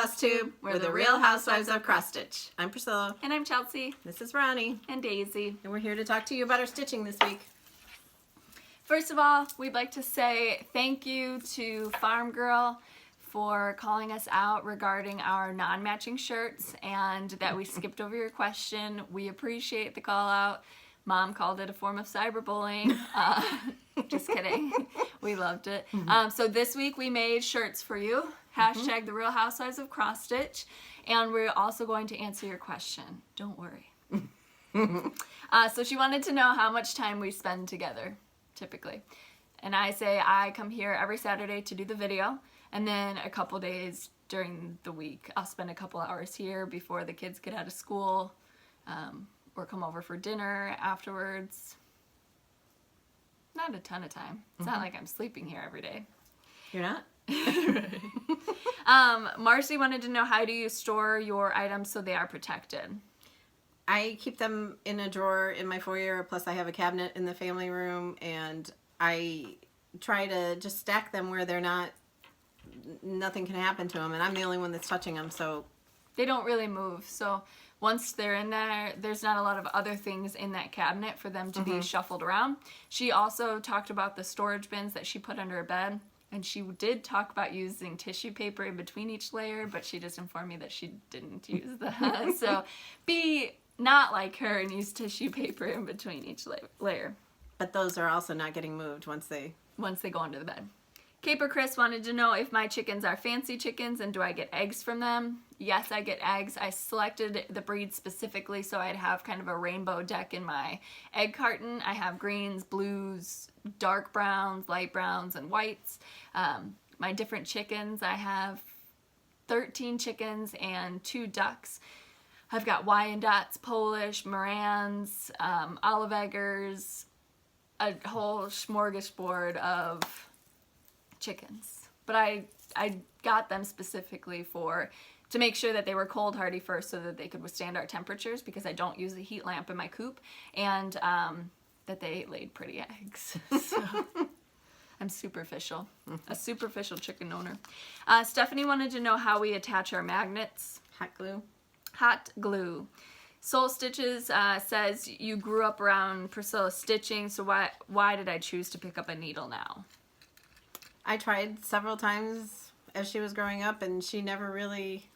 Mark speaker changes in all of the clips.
Speaker 1: Flosstube. We're the Real Housewives of Cross Stitch. I'm Priscilla.
Speaker 2: And I'm Chelsea.
Speaker 1: This is Ronnie.
Speaker 2: And Daisy.
Speaker 1: And we're here to talk to you about our stitching this week.
Speaker 2: First of all, we'd like to say thank you to Farm Girl for calling us out regarding our non-matching shirts and that we skipped over your question. We appreciate the call out. Mom called it a form of cyberbullying. Just kidding. We loved it. So this week we made shirts for you. Hashtag the Real Housewives of Cross Stitch. And we're also going to answer your question. Don't worry. So she wanted to know how much time we spend together, typically. And I say I come here every Saturday to do the video. And then a couple days during the week, I'll spend a couple hours here before the kids get out of school. Or come over for dinner afterwards. Not a ton of time. It's not like I'm sleeping here every day.
Speaker 1: You're not?
Speaker 2: Marcy wanted to know, how do you store your items so they are protected?
Speaker 1: I keep them in a drawer in my foyer, plus I have a cabinet in the family room, and I try to just stack them where they're not, nothing can happen to them, and I'm the only one that's touching them, so.
Speaker 2: They don't really move, so once they're in there, there's not a lot of other things in that cabinet for them to be shuffled around. She also talked about the storage bins that she put under her bed, and she did talk about using tissue paper in between each layer, but she just informed me that she didn't use that. So be not like her and use tissue paper in between each layer.
Speaker 1: But those are also not getting moved once they
Speaker 2: go under the bed. Caper Chris wanted to know if my chickens are fancy chickens and do I get eggs from them. Yes, I get eggs. I selected the breed specifically so I'd have kind of a rainbow deck in my egg carton. I have greens, blues, dark browns, light browns, and whites. My different chickens, I have 13 chickens and 2 ducks. I've got Wyandottes, Polish, Morans, Olive Eggers, a whole smorgasbord of chickens. But I got them specifically to make sure that they were cold hardy first so that they could withstand our temperatures, because I don't use a heat lamp in my coop, and that they laid pretty eggs. So I'm superficial. A superficial chicken owner. Stephanie wanted to know how we attach our magnets.
Speaker 1: hot glue.
Speaker 2: Hot glue. Soul Stitches says, you grew up around Priscilla stitching, so why did I choose to pick up a needle now?
Speaker 1: I tried several times as she was growing up, and she never really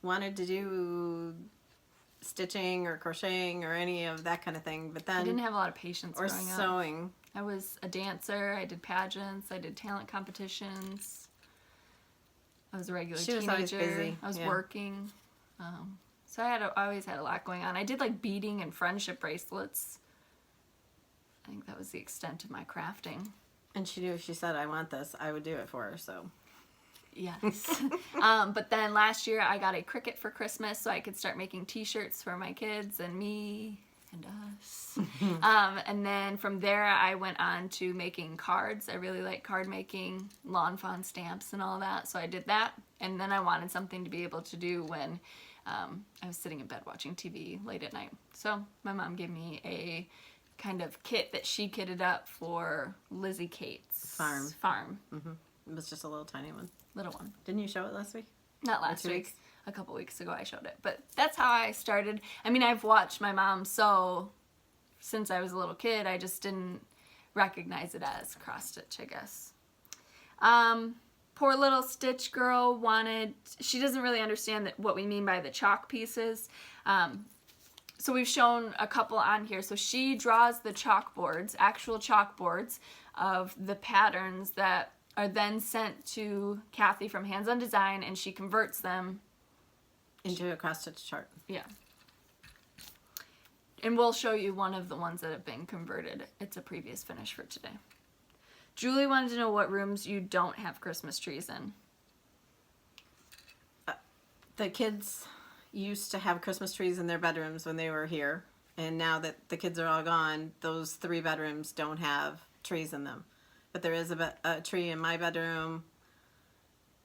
Speaker 1: wanted to do stitching or crocheting or any of that kind of thing. But then
Speaker 2: I didn't have a lot of patience growing up.
Speaker 1: Or sewing.
Speaker 2: I was a dancer. I did pageants. I did talent competitions. I was a regular teenager.
Speaker 1: She was always busy.
Speaker 2: I was working. So I always had a lot going on. I did like beading and friendship bracelets. I think that was the extent of my crafting.
Speaker 1: And she knew if she said, I want this, I would do it for her, so.
Speaker 2: Yes. But then last year I got a Cricut for Christmas so I could start making t-shirts for my kids and me and us. And then from there I went on to making cards. I really like card making, lawn fawn stamps and all that. So I did that. And then I wanted something to be able to do when I was sitting in bed watching TV late at night. So my mom gave me a kind of kit that she kitted up for Lizzie Kate's farm.
Speaker 1: It was just a little tiny one.
Speaker 2: Little one.
Speaker 1: Didn't you show it last week?
Speaker 2: Not last week. A couple weeks ago I showed it. But that's how I started. I mean, I've watched my mom sew since I was a little kid. I just didn't recognize it as cross stitch, I guess. Poor little Stitch Girl she doesn't really understand what we mean by the chalk pieces. So we've shown a couple on here. So she draws the chalkboards, actual chalkboards of the patterns that are then sent to Kathy from Hands On Design, and she converts them
Speaker 1: into a cross stitch chart.
Speaker 2: Yeah. And we'll show you one of the ones that have been converted. It's a previous finish for today. Julie wanted to know what rooms you don't have Christmas trees in.
Speaker 1: The kids used to have Christmas trees in their bedrooms when they were here, and now that the kids are all gone, those 3 bedrooms don't have trees in them. But there is a tree in my bedroom,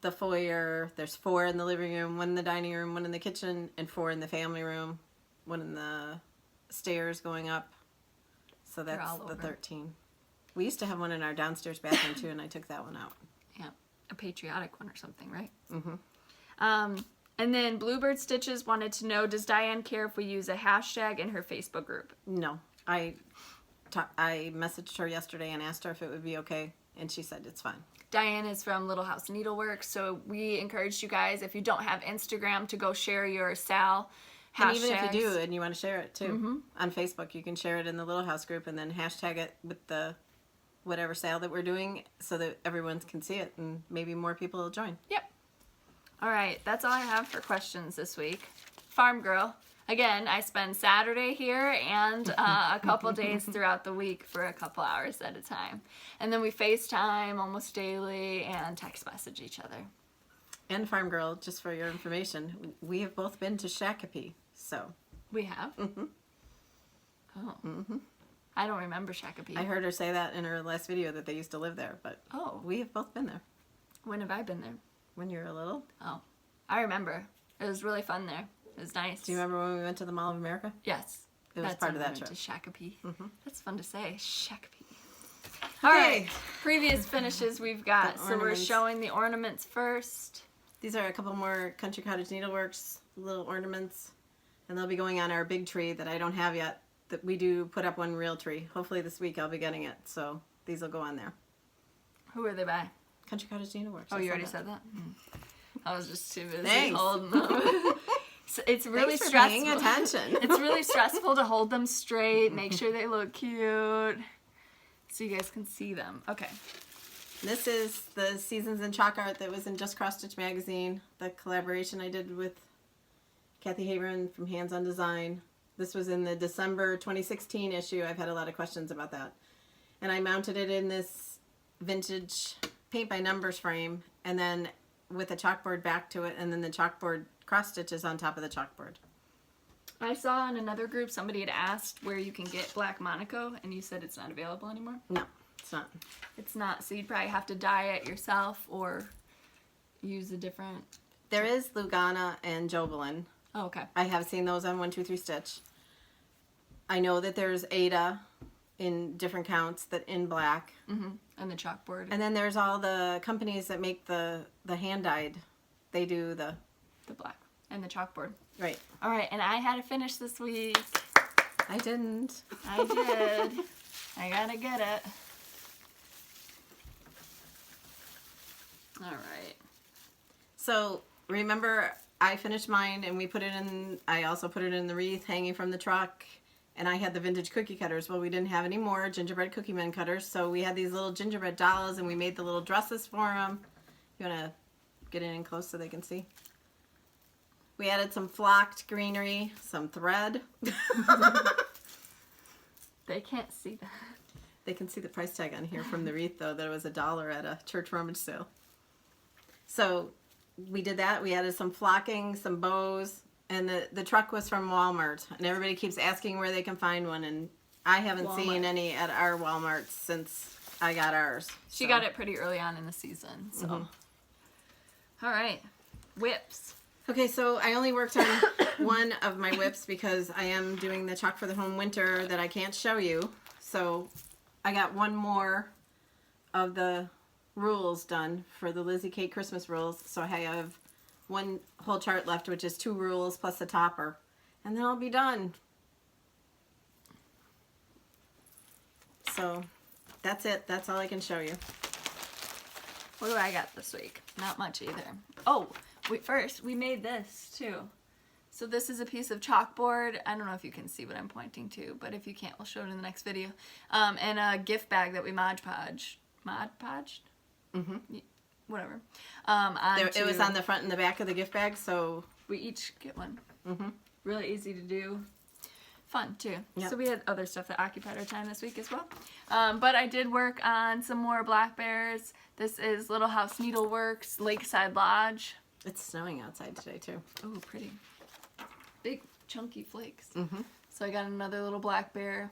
Speaker 1: the foyer. There's 4 in the living room, 1 in the dining room, 1 in the kitchen, and 4 in the family room, 1 in the stairs going up. So that's the 13. We used to have one in our downstairs bathroom too, and I took that one out.
Speaker 2: Yeah, a patriotic one or something, right? And then Bluebird Stitches wanted to know, does Diane care if we use a hashtag in her Facebook group?
Speaker 1: No. I messaged her yesterday and asked her if it would be okay, and she said it's fine.
Speaker 2: Diane is from Little House Needlework, so we encouraged you guys, if you don't have Instagram, to go share your Sal hashtags.
Speaker 1: And even if you do and you want to share it too, on Facebook, you can share it in the Little House group and then hashtag it with the whatever sale that we're doing so that everyone can see it and maybe more people will join.
Speaker 2: Yep. All right, that's all I have for questions this week. Farm Girl. Again, I spend Saturday here and a couple days throughout the week for a couple hours at a time. And then we FaceTime almost daily and text message each other.
Speaker 1: And Farm Girl, just for your information, we have both been to Shakopee, so.
Speaker 2: We have? Oh. I don't remember Shakopee.
Speaker 1: I heard her say that in her last video that they used to live there, but we have both been there.
Speaker 2: When have I been there?
Speaker 1: When you were little.
Speaker 2: Oh, I remember. It was really fun there. It was nice.
Speaker 1: Do you remember when we went to the Mall of America?
Speaker 2: Yes.
Speaker 1: It was part of that trip.
Speaker 2: To Shakopee. That's fun to say. Shakopee.
Speaker 1: Okay.
Speaker 2: All right. Previous finishes we've got. So we're
Speaker 1: ornaments.
Speaker 2: showing the ornaments first.
Speaker 1: These are a couple more Country Cottage Needleworks little ornaments, and they'll be going on our big tree that I don't have yet. That we do put up one real tree. Hopefully this week I'll be getting it, so these will go on there.
Speaker 2: Who are they by?
Speaker 1: Country Cottage Needleworks.
Speaker 2: Oh, you already said that? I was just too busy
Speaker 1: Thanks.
Speaker 2: holding them. It's really
Speaker 1: Thanks for
Speaker 2: stressful.
Speaker 1: paying attention.
Speaker 2: It's really stressful to hold them straight, make sure they look cute, so you guys can see them. Okay.
Speaker 1: This is the Seasons in Chalk Art that was in Just Cross Stitch magazine. The collaboration I did with Kathy Haverin from Hands on Design. This was in the December 2016 issue. I've had a lot of questions about that. And I mounted it in this vintage paint by numbers frame, and then with a chalkboard back to it, and then the chalkboard cross stitches on top of the chalkboard.
Speaker 2: I saw in another group somebody had asked where you can get Black Monaco, and you said it's not available anymore.
Speaker 1: No, it's not.
Speaker 2: It's not, so you'd probably have to dye it yourself or use a different...
Speaker 1: There is Lugana and Jobelin.
Speaker 2: Oh, okay.
Speaker 1: I have seen those on 1-2-3 Stitch. I know that there's Ada in different counts that in black.
Speaker 2: And the chalkboard.
Speaker 1: And then there's all the companies that make the hand-dyed. They do the
Speaker 2: black. And the chalkboard.
Speaker 1: Right.
Speaker 2: All right, and I had a finish this week.
Speaker 1: I didn't.
Speaker 2: I did. I gotta get it. All right.
Speaker 1: So remember, I finished mine and we put it in, I also put it in the wreath hanging from the truck, and I had the vintage cookie cutters. Well, we didn't have any more gingerbread cookie men cutters, so we had these little gingerbread dolls and we made the little dresses for them. You want to get in close so they can see? We added some flocked greenery, some thread.
Speaker 2: They can't see that.
Speaker 1: They can see the price tag on here from the wreath, though, that it was $1 at a church rummage sale. So we did that. We added some flocking, some bows, and the truck was from Walmart. And everybody keeps asking where they can find one, and I haven't seen any at our Walmart since I got ours.
Speaker 2: She got it pretty early on in the season, so. All right, whips.
Speaker 1: Okay, so I only worked on one of my whips because I am doing the Chalk for the Home Winter that I can't show you. So I got one more of the rules done for the Lizzie Kate Christmas rules. So I have one whole chart left, which is 2 rules plus the topper. And then I'll be done. So that's it. That's all I can show you.
Speaker 2: What do I got this week? Not much either. Oh, first, we made this too. So this is a piece of chalkboard. I don't know if you can see what I'm pointing to, but if you can't, we'll show it in the next video. And a gift bag that we Mod Podged? Whatever.
Speaker 1: It was on the front and the back of the gift bag, so
Speaker 2: we each get one. Really easy to do. Fun too.
Speaker 1: Yep.
Speaker 2: So we had other stuff that occupied our time this week as well. But I did work on some more black bears. This is Little House Needleworks, Lakeside Lodge.
Speaker 1: it's snowing outside today too.
Speaker 2: Oh, pretty. Big chunky flakes. So I got another little black bear.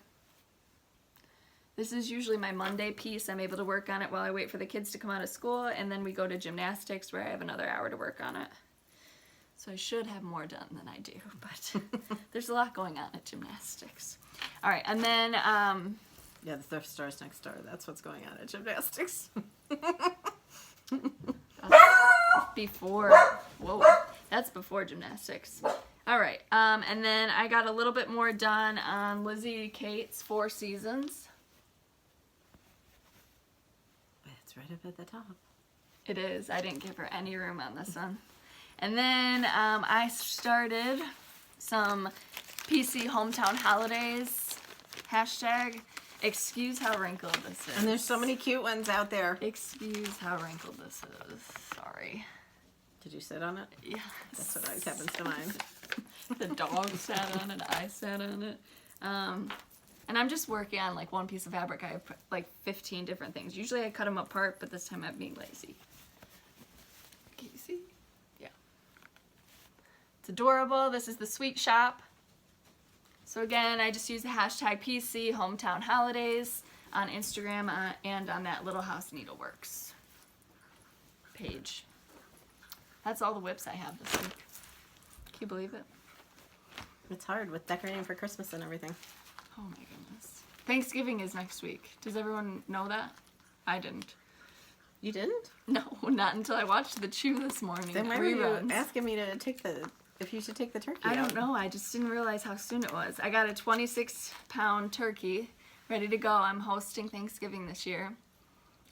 Speaker 2: This is usually my Monday piece. I'm able to work on it while I wait for the kids to come out of school, and then we go to gymnastics where I have another hour to work on it. So I should have more done than I do, but there's a lot going on at gymnastics. All right, and then...
Speaker 1: yeah, the thrift store's next door. That's what's going on at gymnastics.
Speaker 2: before... Whoa. that's before gymnastics. All right, and then I got a little bit more done on Lizzie Kate's 4 Seasons.
Speaker 1: It's right up at the top.
Speaker 2: It is. I didn't give her any room on this one. And then I started some PC Hometown Holidays. Hashtag, excuse how wrinkled this is.
Speaker 1: And there's so many cute ones out there.
Speaker 2: Excuse how wrinkled this is. Sorry.
Speaker 1: Did you sit on it?
Speaker 2: Yeah.
Speaker 1: That's what always happens to mine.
Speaker 2: The dog sat on it. I sat on it. And I'm just working on like one piece of fabric. I have like 15 different things. Usually I cut them apart, but this time I'm being lazy. Can you see? Yeah. It's adorable. This is the Sweet Shop. So again, I just use the hashtag PC Hometown Holidays on Instagram and on that Little House Needleworks page. That's all the whips I have this week. Can you believe it?
Speaker 1: It's hard with decorating for Christmas and everything.
Speaker 2: Oh my goodness. Thanksgiving is next week. Does everyone know that? I didn't.
Speaker 1: You didn't?
Speaker 2: No, not until I watched The Chew this morning.
Speaker 1: Then why were you asking me to if you should take the turkey
Speaker 2: I
Speaker 1: out?
Speaker 2: don't know. I just didn't realize how soon it was. I got a 26-pound turkey ready to go. I'm hosting Thanksgiving this year.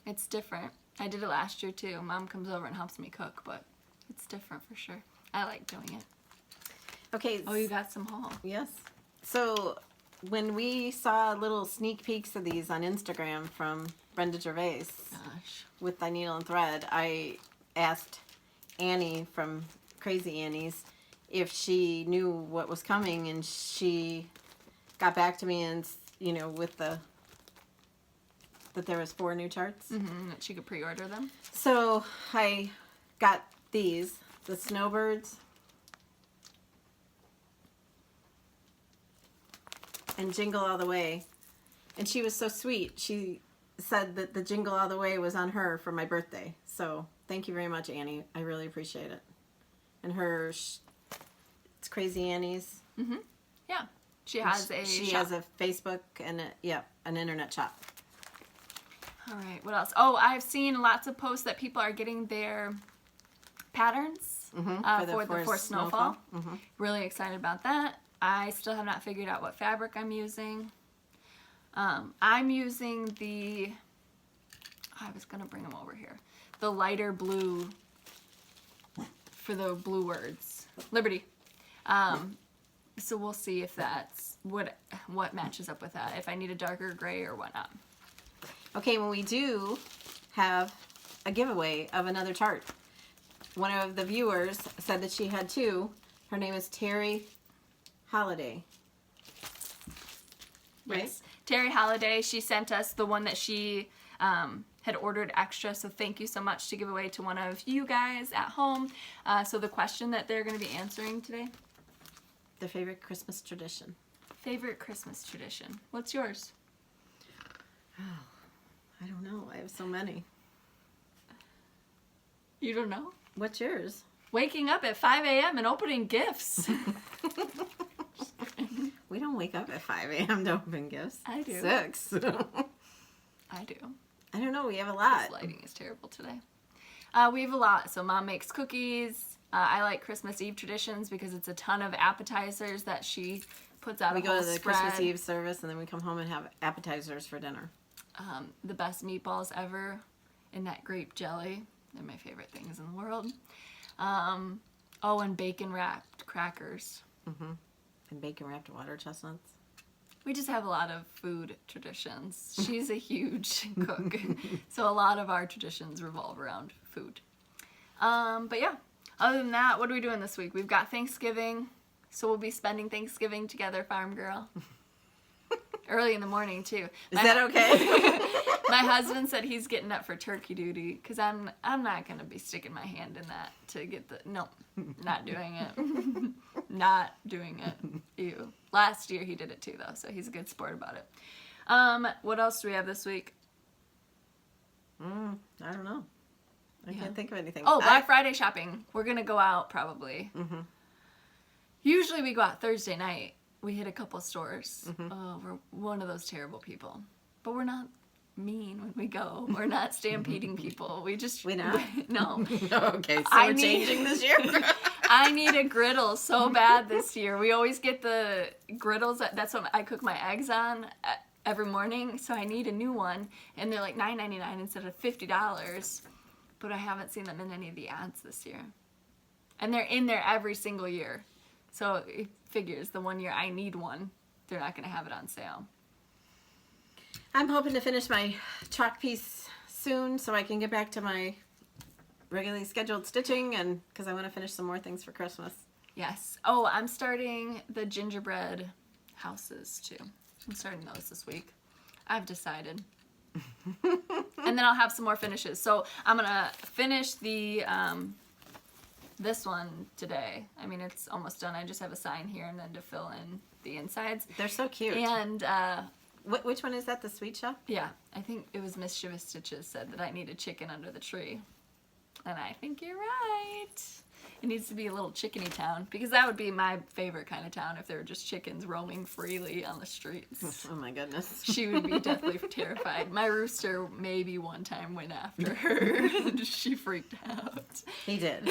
Speaker 2: It's different. I did it last year too. Mom comes over and helps me cook, but it's different for sure. I like doing it.
Speaker 1: Okay.
Speaker 2: Oh, you got some haul.
Speaker 1: Yes. So when we saw little sneak peeks of these on Instagram from Brenda Gervais
Speaker 2: Gosh.
Speaker 1: with the needle and thread, I asked Annie from Crazy Annie's if she knew what was coming, and she got back to me and, you know, with that there was 4 new charts.
Speaker 2: Mm-hmm. That she could pre-order them.
Speaker 1: So I got these, the Snowbirds and Jingle All the Way. And she was so sweet. She said that the Jingle All the Way was on her for my birthday. So thank you very much, Annie. I really appreciate it. And it's Crazy Annie's.
Speaker 2: Mm-hmm. Yeah. She has
Speaker 1: a Facebook and an internet shop.
Speaker 2: All right, what else? Oh, I've seen lots of posts that people are getting their patterns for Snowfall.
Speaker 1: Mm-hmm.
Speaker 2: Really excited about that. I still have not figured out what fabric I'm using. I'm using I was going to bring them over here. The lighter blue for the blue words. Liberty. So we'll see if that's what matches up with that. If I need a darker gray or whatnot.
Speaker 1: Okay, well, we do have a giveaway of another chart. One of the viewers said that she had 2. Her name is Terry Holiday. Right?
Speaker 2: Yes. Terry Holiday, she sent us the one that she had ordered extra, so thank you so much to give away to one of you guys at home. So the question that they're going to be answering today?
Speaker 1: Their favorite Christmas tradition.
Speaker 2: Favorite Christmas tradition. What's yours?
Speaker 1: I don't know. I have so many.
Speaker 2: You don't know?
Speaker 1: What's yours?
Speaker 2: Waking up at 5 a.m. and opening gifts.
Speaker 1: We don't wake up at 5 a.m. to open gifts.
Speaker 2: I do.
Speaker 1: 6.
Speaker 2: I do.
Speaker 1: I don't know. We have a lot.
Speaker 2: This lighting is terrible today. We have a lot. So Mom makes cookies. I like Christmas Eve traditions because it's a ton of appetizers that she puts out.
Speaker 1: We
Speaker 2: a
Speaker 1: go
Speaker 2: whole
Speaker 1: to the
Speaker 2: spread.
Speaker 1: Christmas Eve service and then we come home and have appetizers for dinner.
Speaker 2: The best meatballs ever in that grape jelly. They're my favorite things in the world. And bacon wrapped crackers.
Speaker 1: Mm-hmm. And bacon wrapped water chestnuts.
Speaker 2: We just have a lot of food traditions. She's a huge cook. So a lot of our traditions revolve around food. But yeah, other than that, what are we doing this week? We've got Thanksgiving. So we'll be spending Thanksgiving together, Farm Girl. Early in the morning too.
Speaker 1: Is that okay?
Speaker 2: My husband said he's getting up for turkey duty because I'm not gonna be sticking my hand in that to get not doing it. Not doing it. Ew. Last year he did it too though, so he's a good sport about it. What else do we have this week?
Speaker 1: I don't know. I can't think of anything.
Speaker 2: Oh, Black Friday shopping. We're gonna go out probably.
Speaker 1: Mm-hmm.
Speaker 2: Usually we go out Thursday night. We hit a couple stores. Mm-hmm. Oh, we're one of those terrible people. But we're not mean when we go. We're not stampeding people. We not? No.
Speaker 1: Okay, so we're changing this year?
Speaker 2: I need a griddle so bad this year. We always get the griddles. That's what I cook my eggs on every morning. So I need a new one. And they're like $9.99 instead of $50. But I haven't seen them in any of the ads this year. And they're in there every single year. So it figures the one year I need one, they're not going to have it on sale.
Speaker 1: I'm hoping to finish my chalk piece soon so I can get back to my regularly scheduled stitching, and because I want to finish some more things for Christmas.
Speaker 2: Yes. Oh, I'm starting the gingerbread houses too. I'm starting those this week. I've decided. And then I'll have some more finishes. So I'm going to finish the this one today. I mean, it's almost done. I just have a sign here and then to fill in the insides.
Speaker 1: They're so cute.
Speaker 2: And
Speaker 1: which one is that, the Sweet Shop?
Speaker 2: yeah, I think it was Mischievous Stitches said that I need a chicken under the tree. And I think you're right. It needs to be a little chickeny town, because that would be my favorite kind of town if there were just chickens roaming freely on the streets.
Speaker 1: Oh my goodness.
Speaker 2: She would be deathly terrified. My rooster maybe one time went after her and she freaked out.
Speaker 1: He did.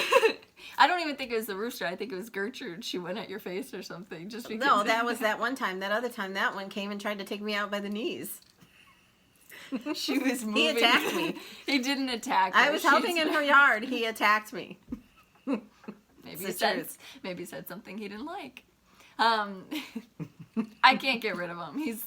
Speaker 2: I don't even think it was the rooster. I think it was Gertrude. She went at your face or something. Just because.
Speaker 1: No, that was that one time. That other time, that one came and tried to take me out by the knees.
Speaker 2: She was moving.
Speaker 1: He attacked me.
Speaker 2: He didn't attack her.
Speaker 1: I was helping in her yard. He attacked me.
Speaker 2: Maybe
Speaker 1: It's
Speaker 2: he said something he didn't like. I can't get rid of him.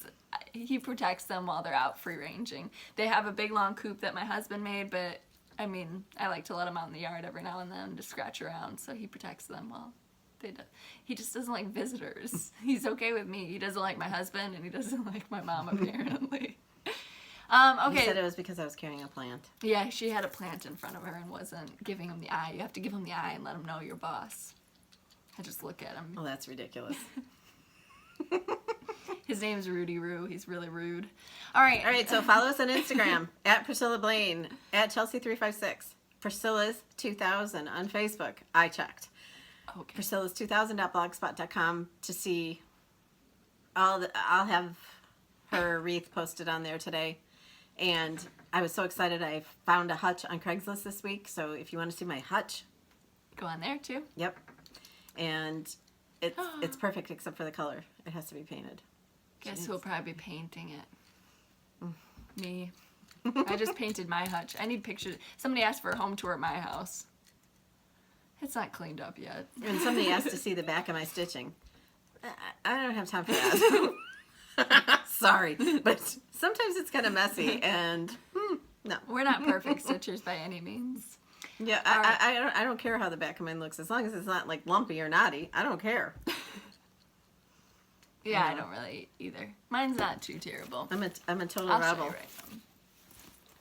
Speaker 2: He protects them while they're out free ranging. They have a big long coop that my husband made, but I mean, I like to let him out in the yard every now and then to scratch around, so he protects them while they do. He just doesn't like visitors. He's okay with me. He doesn't like my husband, and he doesn't like my mom apparently. Okay.
Speaker 1: He said it was because I was carrying a plant.
Speaker 2: Yeah, she had a plant in front of her and wasn't giving him the eye. You have to give him the eye and let him know you're boss. I just look at him.
Speaker 1: Oh, that's ridiculous.
Speaker 2: His name's Rudy Roo. He's really rude. All right,
Speaker 1: so follow us on Instagram, at Priscilla Blaine, at Chelsea356, Priscilla's 2000 on Facebook. I checked.
Speaker 2: Okay.
Speaker 1: Priscilla's2000.blogspot.com to see I'll have her wreath posted on there today. And I was so excited I found a hutch on Craigslist this week. So if you want to see my hutch,
Speaker 2: Go on there too.
Speaker 1: Yep. And it's perfect except for the color. It has to be painted.
Speaker 2: Guess who'll probably be painting it? Me. I just painted my hutch. I need pictures. Somebody asked for a home tour at my house. It's not cleaned up yet.
Speaker 1: And somebody asked to see the back of my stitching. I don't have time for that. Sorry, but sometimes it's kind of messy, and no.
Speaker 2: We're not perfect stitchers by any means.
Speaker 1: Yeah, I don't care how the back of mine looks, as long as it's not like lumpy or knotty. I don't care.
Speaker 2: Yeah, I don't really either. Mine's not too terrible.
Speaker 1: I'm a total
Speaker 2: I'll
Speaker 1: rebel.
Speaker 2: show you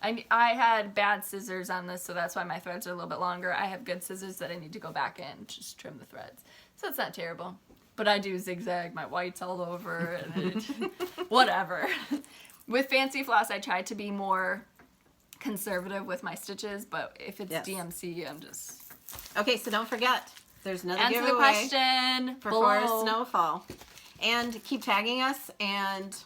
Speaker 2: right now. I had bad scissors on this, so that's why my threads are a little bit longer. I have good scissors that I need to go back in, just trim the threads. So it's not terrible. But I do zigzag my whites all over, and whatever. With Fancy Floss, I tried to be more conservative with my stitches, but if it's DMC, I'm just...
Speaker 1: Okay, so don't forget, there's another
Speaker 2: Answer
Speaker 1: giveaway
Speaker 2: the question
Speaker 1: for
Speaker 2: below.
Speaker 1: Forest Snowfall. And keep tagging us and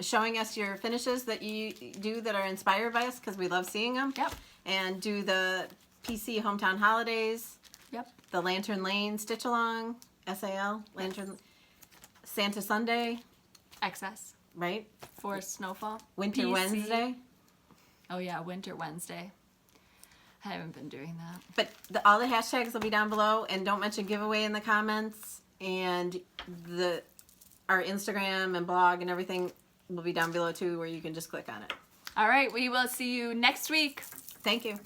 Speaker 1: showing us your finishes that you do that are inspired by us, because we love seeing them.
Speaker 2: Yep.
Speaker 1: And do the PC Hometown Holidays.
Speaker 2: Yep.
Speaker 1: The Lantern Lane Stitch Along. SAL. Lantern. Santa Sunday.
Speaker 2: XS.
Speaker 1: Right?
Speaker 2: Forest Snowfall.
Speaker 1: Winter
Speaker 2: PC.
Speaker 1: Wednesday.
Speaker 2: Oh yeah, Winter Wednesday. I haven't been doing that.
Speaker 1: But all the hashtags will be down below, and don't mention giveaway in the comments, and our Instagram and blog and everything will be down below too, where you can just click on it.
Speaker 2: All right, we will see you next week.
Speaker 1: Thank you.